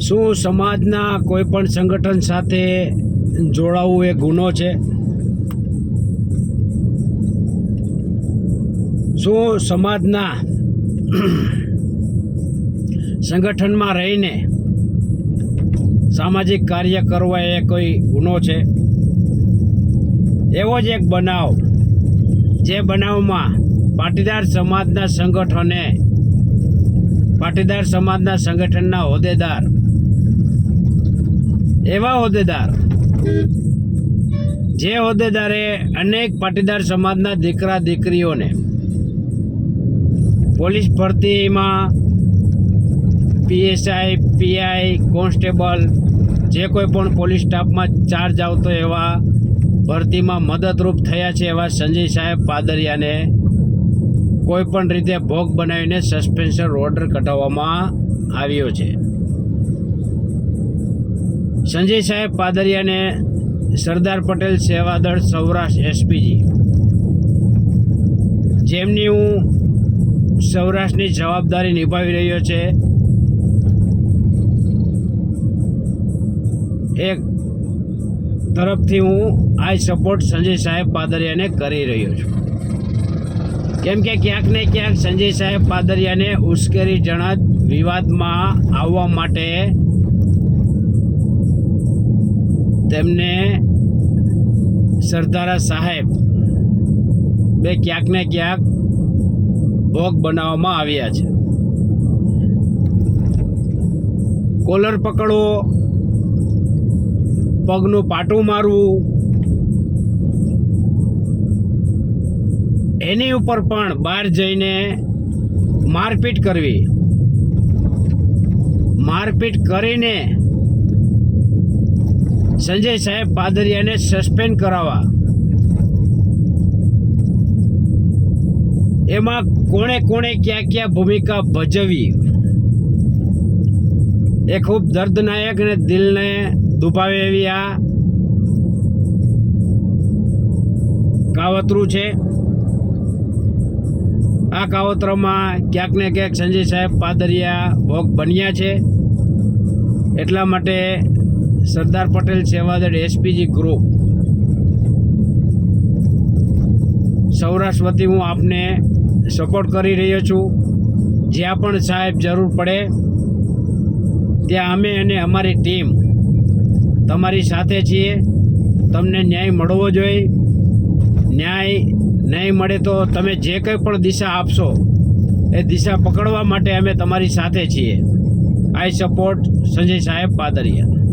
શું સમાજના કોઈ પણ સંગઠન સાથે જોડાવું એ ગુનો છે? શું સમાજના સંગઠનમાં રહીને સામાજિક કાર્ય કરવા એ કોઈ ગુનો છે? એવો જ એક બનાવ, જે બનાવમાં પાટીદાર સમાજના સંગઠનના હોદ્દેદાર, એવા હોદ્દેદાર જે હોદ્દેદારે અનેક પાટીદાર સમાજના દીકરા દીકરીઓને પોલીસ ભરતીમાં PSI, PI, કોન્સ્ટેબલ, જે કોઈ પણ પોલીસ સ્ટાફમાં ચાર્જ આવતો એવા ભરતીમાં મદદરૂપ થયા છે એવા સંજય સાહેબ પાદરિયાને કોઈ પણ રીતે ભોગ બનાવીને સસ્પેન્શન ઓર્ડર કઢાવવામાં આવ્યો છે. સંજય સાહેબ પાદરિયાને સરદાર પટેલ સેવાદળ સૌરાષ્ટ્ર SPG, જેમની હું સૌરાષ્ટ્રની જવાબદારી નિભાવી રહ્યો છે, એક તરફથી હું આઈ સપોર્ટ સંજય સાહેબ પાદરિયાને કરી રહ્યો છું. કેમ કે ક્યાંક ને ક્યાંક સંજય સાહેબ પાદરિયાને ઉશ્કેરીજનક વિવાદમાં આવવા માટે તેમને સરદારા સાહેબ બે ક્યાંક ને ક્યાંક ભોગ બનાવવામાં આવ્યા છે. કોલર પકડવો, પગનું પાટું મારવું, એની ઉપર પણ બહાર જઈને મારપીટ કરવી, મારપીટ કરીને સંજય સાહેબ પાદરિયાને સસ્પેન્ડ કરાવવા, એમાં કોણે કોણે ક્યાં ક્યાં ભૂમિકા ભજવી એ ખૂબ દર્દનાયક અને દિલને દુભાવે એવી આ કાવતરું છે. આ કાવતરામાં ક્યાંક ને ક્યાંક સંજય સાહેબ પાદરિયા ભોગ બન્યા છે. એટલા માટે સરદાર પટેલ સેવાદળ SPG ગ્રુપ સૌરાષ્ટ્ર વતી હું આપને સપોર્ટ કરી રહ્યો છું. જ્યાં પણ સાહેબ જરૂર પડે ત્યાં અમે અને અમારી ટીમ તમારી સાથે છીએ. તમને ન્યાય મળવો જોઈએ. ન્યાય નહીં મળે તો તમે જે કંઈ પણ દિશા આપશો એ દિશા પકડવા માટે અમે તમારી સાથે છીએ. આઈ સપોર્ટ સંજય સાહેબ પાદરિયા.